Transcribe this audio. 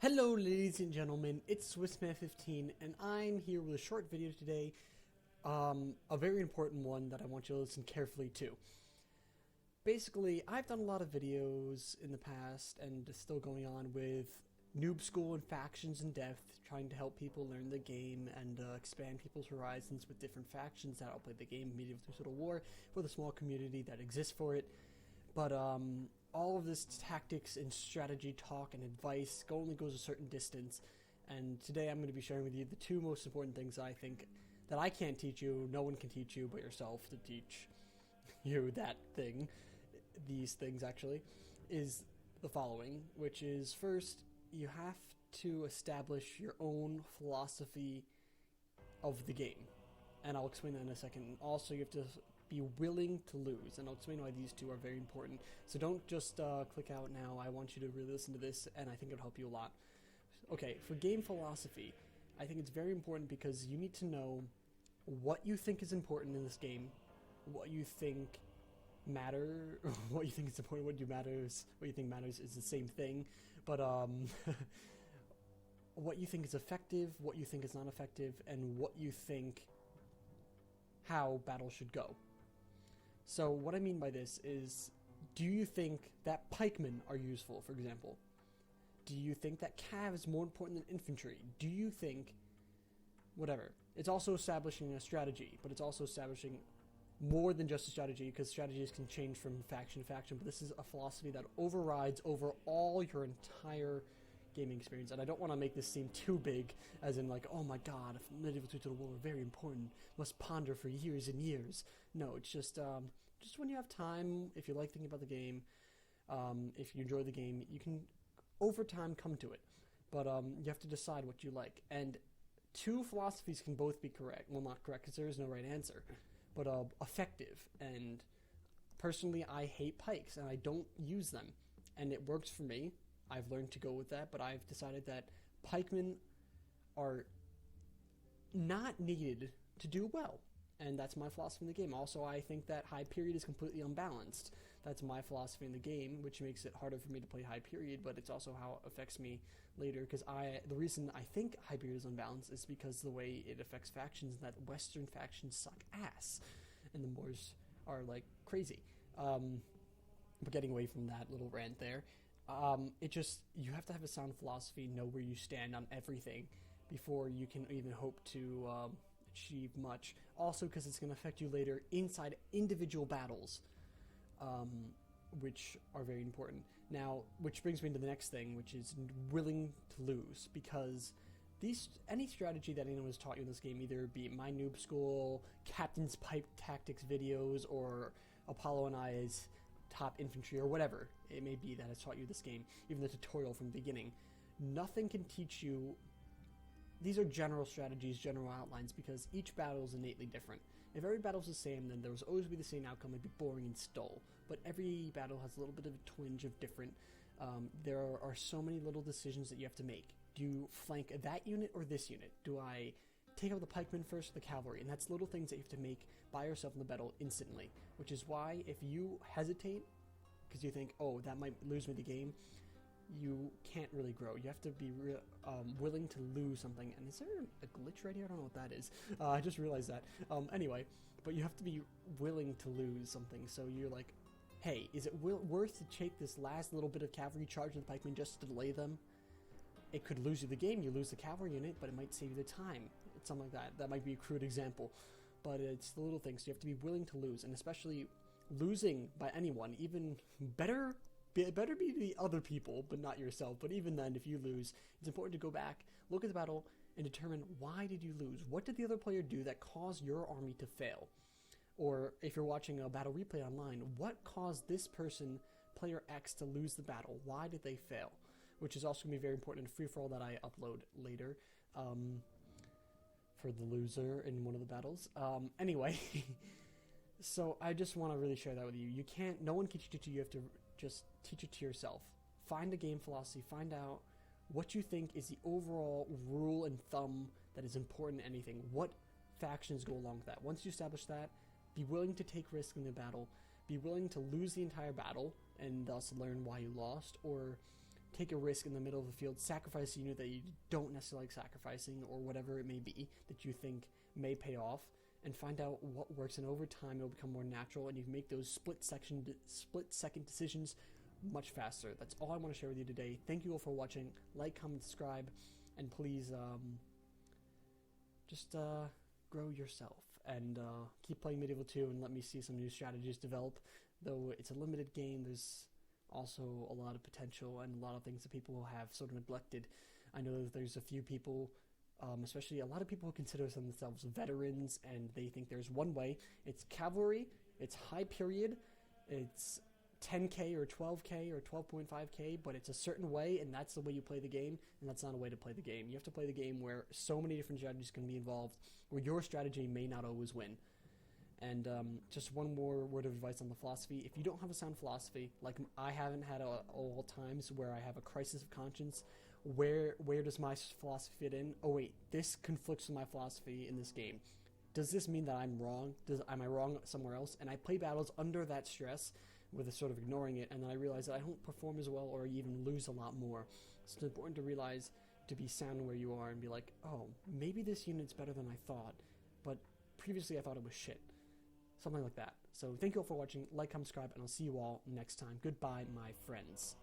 Hello ladies and gentlemen, it's Swissman15 and I'm here with a short video today, a very important one that I want you to listen carefully to. Basically, I've done a lot of videos in the past and still going on with noob school and factions in depth, trying to help people learn the game and expand people's horizons with different factions that outplay the game, Medieval through Total War, for the small community that exists for it. But all of this tactics and strategy talk and advice only goes a certain distance. And today I'm going to be sharing with you the two most important things I think that I can't teach you, no one can teach you but yourself to teach you that thing. These things actually is the following, which is first, you have to establish your own philosophy of the game. And I'll explain that in a second. Also, you have to be willing to lose, and I'll explain why these two are very important. So don't just click out now. I want you to really listen to this, and I think it'll help you a lot. Okay, for game philosophy, I think it's very important because you need to know what you think is important in this game, what you think what you think is important, what you think matters is the same thing, but what you think is effective, what you think is not effective, and what you think how battle should go. So what I mean by this is, do you think that pikemen are useful, for example? Do you think that cav is more important than infantry? Do you think whatever? It's also establishing a strategy, but it's also establishing more than just a strategy, because strategies can change from faction to faction, but this is a philosophy that overrides over all your entire gaming experience. And I don't want to make this seem too big, as in like, oh my god, Medieval through Total War are very important, must ponder for years and years. No, it's just when you have time, if you like thinking about the game, if you enjoy the game, you can over time come to it. But you have to decide what you like. And two philosophies can both be correct. Well, not correct, because there is no right answer, but effective. And personally, I hate pikes, and I don't use them. And it works for me. I've learned to go with that, but I've decided that pikemen are not needed to do well. And that's my philosophy in the game. Also, I think that high period is completely unbalanced. That's my philosophy in the game, which makes it harder for me to play high period, but it's also how it affects me later, because the reason I think high period is unbalanced is because the way it affects factions, that Western factions suck ass, and the Moors are, like, crazy. But getting away from that little rant there, you have to have a sound philosophy, know where you stand on everything before you can even hope to achieve much. Also, because it's going to affect you later inside individual battles, which are very important. Now, which brings me to the next thing, which is willing to lose, because any strategy that anyone has taught you in this game, either be it my noob school, Captain's Pipe Tactics videos, or Apollo and I's top infantry, or whatever it may be that has taught you this game, even the tutorial from the beginning, nothing can teach you. These are general strategies, general outlines, because each battle is innately different. If every battle is the same, then there will always be the same outcome. It'd be boring and dull. But every battle has a little bit of a twinge of different. There are so many little decisions that you have to make. Do you flank that unit or this unit? Do I take out the pikemen first or the cavalry? And that's little things that you have to make by yourself in the battle instantly, which is why if you hesitate because you think, oh, that might lose me the game, you can't really grow. You have to be willing to lose something. And is there a glitch right here? I don't know what that is. I just realized that. Anyway, but you have to be willing to lose something. So you're like, hey, is it worth to take this last little bit of cavalry charge of the pikemen just to delay them? It could lose you the game, you lose the cavalry unit, but it might save you the time. It's something like that. That might be a crude example, but it's the little things. So you have to be willing to lose, and especially losing by anyone, even better be the other people, but not yourself. But even then, if you lose, it's important to go back, look at the battle, and determine why did you lose? What did the other player do that caused your army to fail? Or if you're watching a battle replay online, what caused this person, player X, to lose the battle? Why did they fail? Which is also going to be very important in a free-for-all that I upload later for the loser in one of the battles. Anyway, so I just want to really share that with you. No one can teach it to you. You have to just teach it to yourself. Find a game philosophy. Find out what you think is the overall rule and thumb that is important in anything. What factions go along with that? Once you establish that, be willing to take risk in the battle. Be willing to lose the entire battle and thus learn why you lost, or take a risk in the middle of the field, sacrifice a unit that you don't necessarily like sacrificing, or whatever it may be that you think may pay off, and find out what works. And over time, it'll become more natural, and you can make those split-second decisions much faster. That's all I want to share with you today. Thank you all for watching. Like, comment, subscribe, and please just grow yourself and keep playing Medieval 2 and let me see some new strategies develop. Though it's a limited game, there's also a lot of potential and a lot of things that people will have sort of neglected. I know that there's a few people, especially a lot of people who consider themselves veterans, and they think there's one way. It's cavalry, it's high period, it's 10k or 12k or 12.5k, but it's a certain way, and that's the way you play the game, and that's not a way to play the game. You have to play the game where so many different strategies can be involved, where your strategy may not always win. And just one more word of advice on the philosophy. If you don't have a sound philosophy, like I haven't had all times where I have a crisis of conscience, where does my philosophy fit in? Oh wait, this conflicts with my philosophy in this game. Does this mean that I'm wrong? Am I wrong somewhere else? And I play battles under that stress, with a sort of ignoring it, and then I realize that I don't perform as well or even lose a lot more. So it's important to realize, to be sound where you are and be like, oh, maybe this unit's better than I thought, but previously I thought it was shit. Something like that. So thank you all for watching. Like, comment, subscribe, and I'll see you all next time. Goodbye, my friends.